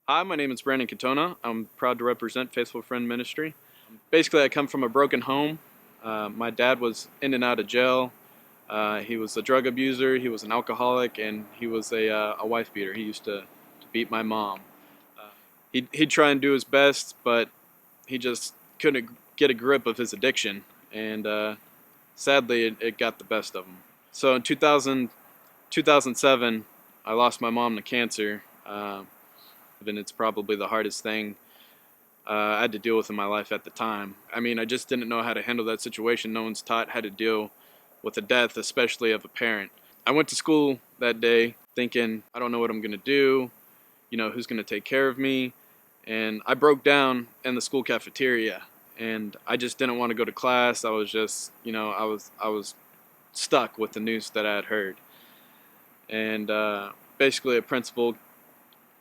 Hi, my name is Brandon Katona. I'm proud to represent Faithful Friend Ministry. Basically, I come from a broken home. My dad was in and out of jail. He was a drug abuser, he was an alcoholic, and he was a wife beater. He used to beat my mom. Uh, he'd try and do his best, but he just couldn't get a grip of his addiction. And sadly, it got the best of him. So in 2007, I lost my mom to cancer. And it's probably the hardest thing I had to deal with in my life at the time. I mean, I just didn't know how to handle that situation. No one's taught how to deal with the death, especially of a parent. I went to school that day thinking, I don't know what I'm going to do, who's going to take care of me. And I broke down in the school cafeteria and I just didn't want to go to class. I was just, I was stuck with the news that I had heard. And basically, a principal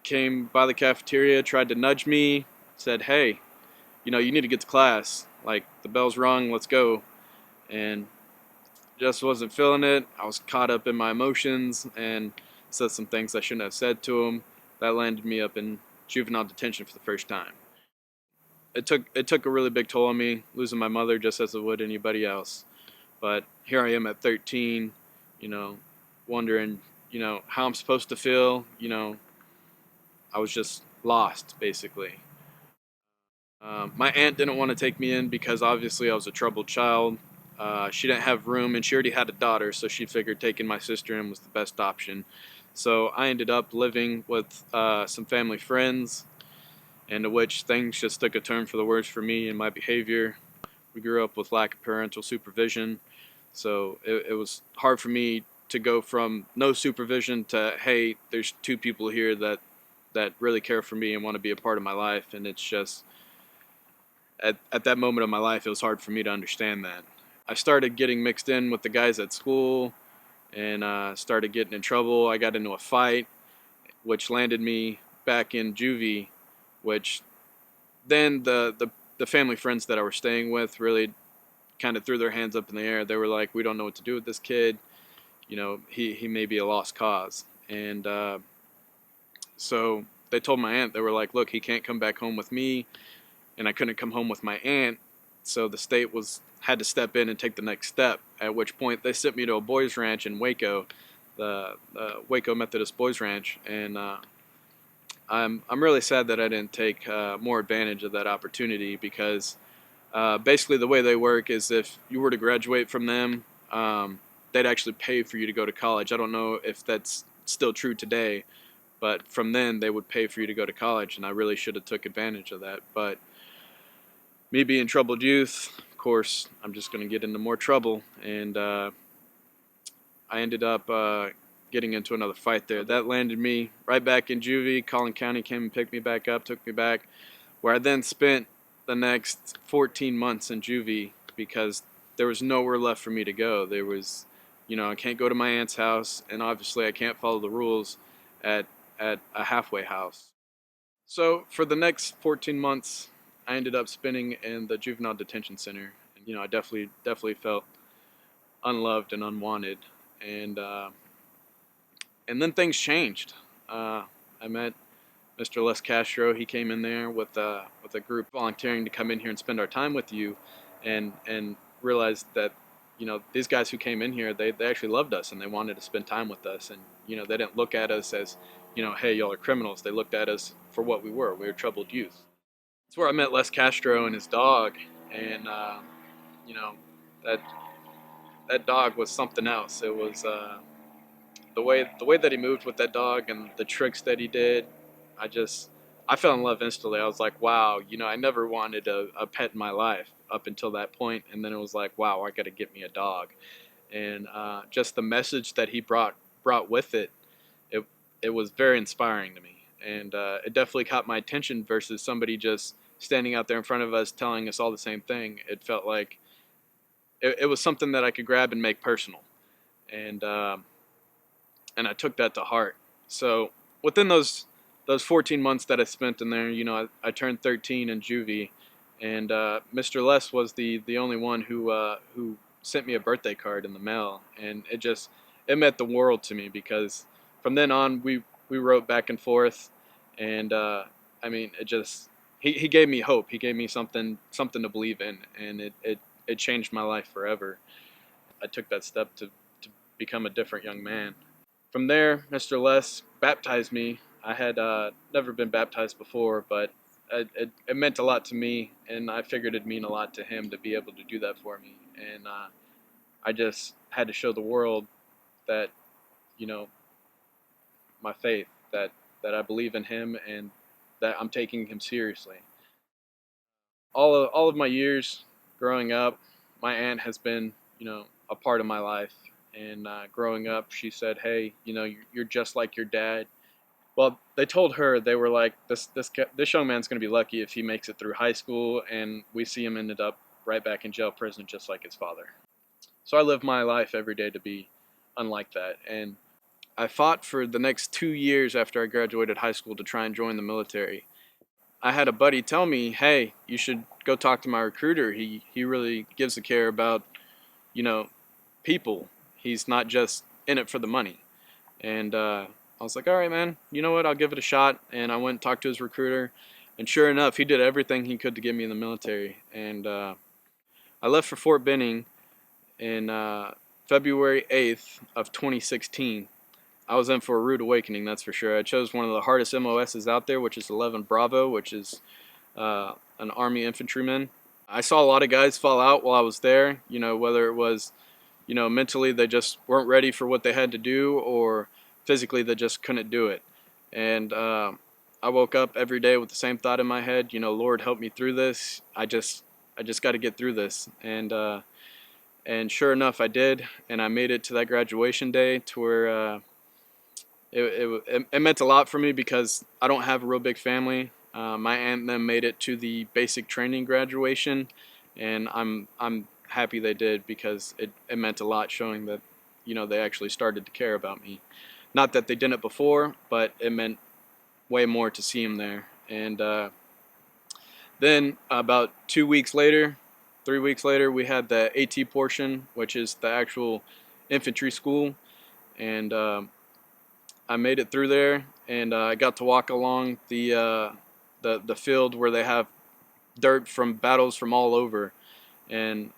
came by the cafeteria, tried to nudge me, said, "Hey, you need to get to class. Like, the bell's rung, let's go." And just wasn't feeling it. I was caught up in my emotions and said some things I shouldn't have said to him. That landed me up in juvenile detention for the first time. It took a really big toll on me, losing my mother just as it would anybody else. But here I am at 13, you know, wondering, how I'm supposed to feel. I was just lost, basically. My aunt didn't want to take me in because obviously I was a troubled child. She didn't have room and she already had a daughter, so she figured taking my sister in was the best option. So I ended up living with some family friends, and to which things just took a turn for the worse for me and my behavior. We grew up with lack of parental supervision, so it was hard for me to go from no supervision to, hey, there's two people here that really care for me and want to be a part of my life, and it's just at that moment of my life, it was hard for me to understand that. I started getting mixed in with the guys at school and started getting in trouble. I got into a fight, which landed me back in juvie, which then the family friends that I was staying with really kind of threw their hands up in the air. They were like, "We don't know what to do with this kid. He may be a lost cause." And so they told my aunt, they were like, "Look, he can't come back home with me, and I couldn't come home with my aunt, so the state had to step in and take the next step. At which point they sent me to a boys' ranch in Waco, the Waco Methodist Boys Ranch, and I'm really sad that I didn't take more advantage of that opportunity because basically the way they work is if you were to graduate from them, they'd actually pay for you to go to college. I don't know if that's still true today, but from then they would pay for you to go to college, and I really should have took advantage of that. But me being troubled youth, of course, I'm just going to get into more trouble. And I ended up getting into another fight there. That landed me right back in juvie. Collin County came and picked me back up, took me back, where I then spent the next 14 months in juvie because there was nowhere left for me to go. There was, I can't go to my aunt's house, and obviously I can't follow the rules at, at a halfway house. So for the next 14 months, I ended up spending in the juvenile detention center, and I definitely felt unloved and unwanted, and and then things changed. I met Mr. Les Castro. He came in there with a group volunteering to come in here and spend our time with you, and realized that these guys who came in here, they actually loved us and they wanted to spend time with us, and they didn't look at us as hey, y'all are criminals. They looked at us for what we were. We were troubled youth. It's where I met Les Castro and his dog, and you know that that dog was something else. It was the way that he moved with that dog and the tricks that he did. I just I fell in love instantly. I was like, wow, I never wanted a pet in my life up until that point, and then it was like, wow, I got to get me a dog, and just the message that he brought with it, it it was very inspiring to me, and it definitely caught my attention versus somebody just standing out there in front of us telling us all the same thing. It felt like it was something that I could grab and make personal, and and I took that to heart. So within those 14 months that I spent in there, I turned 13 in juvie, and Mr. Les was the only one who sent me a birthday card in the mail, and it meant the world to me because from then on we wrote back and forth, And I mean, it just he gave me hope. He gave me something to believe in, and it changed my life forever. I took that step to become a different young man. From there, Mr. Les baptized me. I had never been baptized before, but it meant a lot to me, and I figured it'd mean a lot to him to be able to do that for me. And I just had to show the world that, you know, my faith, that I believe in him and that I'm taking him seriously. All of my years growing up, my aunt has been, a part of my life. And growing up, she said, "Hey, you're just like your dad." Well, they told her, they were like, this young man's gonna be lucky if he makes it through high school, and we see him ended up right back in jail prison just like his father. So I live my life every day to be unlike that. And I fought for the next 2 years after I graduated high school to try and join the military. I had a buddy tell me, "Hey, you should go talk to my recruiter. He really gives a care about, you know, people. He's not just in it for the money." And I was like, "All right, man. You know what? I'll give it a shot." And I went and talked to his recruiter, and sure enough, he did everything he could to get me in the military. And I left for Fort Benning in February 8th of 2016. I was in for a rude awakening, that's for sure. I chose one of the hardest MOSs out there, which is 11 Bravo, which is an Army infantryman. I saw a lot of guys fall out while I was there, whether it was, mentally they just weren't ready for what they had to do, or physically they just couldn't do it. And I woke up every day with the same thought in my head, Lord, help me through this. I just got to get through this. And sure enough, I did, and I made it to that graduation day to where it meant a lot for me because I don't have a real big family. My aunt and them made it to the basic training graduation, and I'm happy they did because it meant a lot, showing that they actually started to care about me. Not that they didn't before, but it meant way more to see them there. And then about 2 weeks later, 3 weeks later, we had the AT portion, which is the actual infantry school, and I made it through there, and I got to walk along the field where they have dirt from battles from all over. And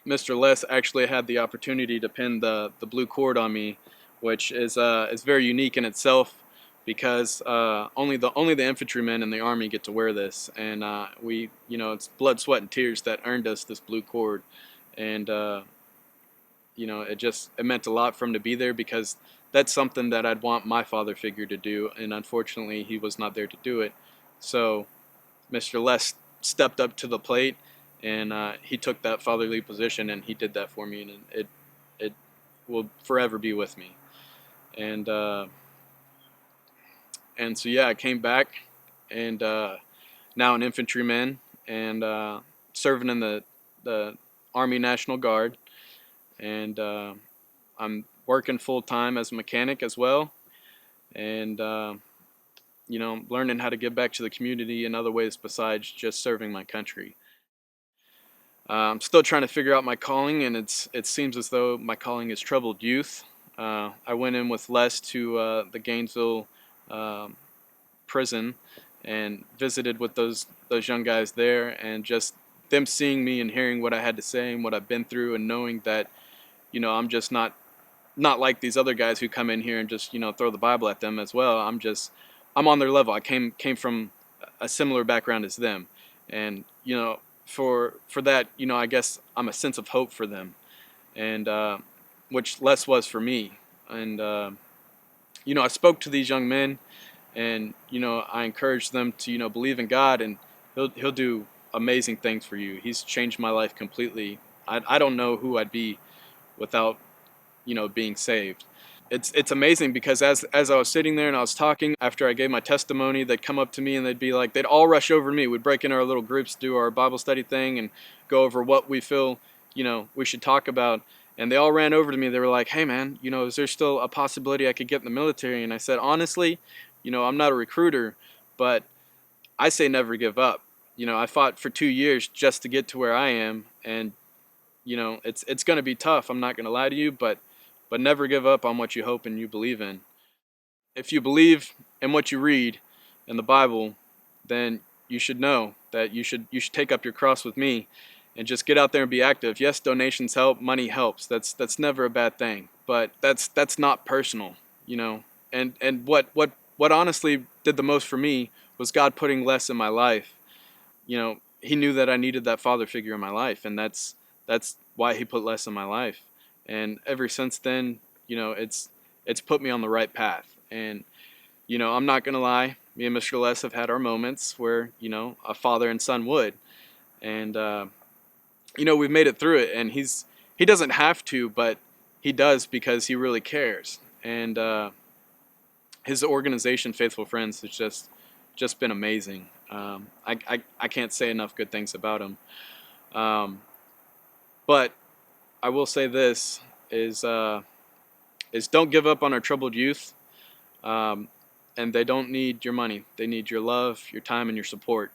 Mr. Les actually had the opportunity to pin the blue cord on me, which is very unique in itself because only the infantrymen in the Army get to wear this, and it's blood, sweat, and tears that earned us this blue cord. And it meant a lot for him to be there because that's something that I'd want my father figure to do, and unfortunately he was not there to do it. So Mr. Les stepped up to the plate, and he took that fatherly position, and he did that for me, and it will forever be with me. And so yeah, I came back, and now an infantryman, and serving in the Army National Guard, and I'm working full time as a mechanic as well, and learning how to give back to the community in other ways besides just serving my country. I'm still trying to figure out my calling, and it seems as though my calling is troubled youth. I went in with Les to the Gainesville prison and visited with those young guys there, and just them seeing me and hearing what I had to say and what I've been through, and knowing that I'm just not like these other guys who come in here and just throw the Bible at them as well. I'm on their level. I came from a similar background as them, and for that, I guess I'm a sense of hope for them, and which Les was for me. And I spoke to these young men, and I encouraged them to believe in God, and he'll do amazing things for you. He's changed my life completely. I don't know who I'd be without being saved. It's amazing because as I was sitting there and I was talking after I gave my testimony, they'd come up to me and they'd all rush over to me. We'd break into our little groups, do our Bible study thing, and go over what we feel we should talk about. And they all ran over to me. They were like, "Hey man, is there still a possibility I could get in the military?" And I said, honestly, I'm not a recruiter, but I say never give up. I fought for 2 years just to get to where I am, and it's going to be tough. I'm not going to lie to you, but never give up on what you hope and you believe in. If you believe and what you read in the Bible, then you should know that you should take up your cross with me and just get out there and be active. Yes, donations help, money helps. That's never a bad thing. But that's not personal, you know. And what honestly did the most for me was God putting Les in my life. You know, he knew that I needed that father figure in my life, and that's why he put Les in my life. And ever since then, you know, it's put me on the right path. And you know, I'm not gonna lie, me and Mr. Les have had our moments where, you know, a father and son would, and you know, we've made it through it. And he doesn't have to, but he does because he really cares. And his organization, Faithful Friends, has just been amazing. I can't say enough good things about him. Um, but I will say this is don't give up on our troubled youth. Um, and they don't need your money. They need your love, your time, and your support.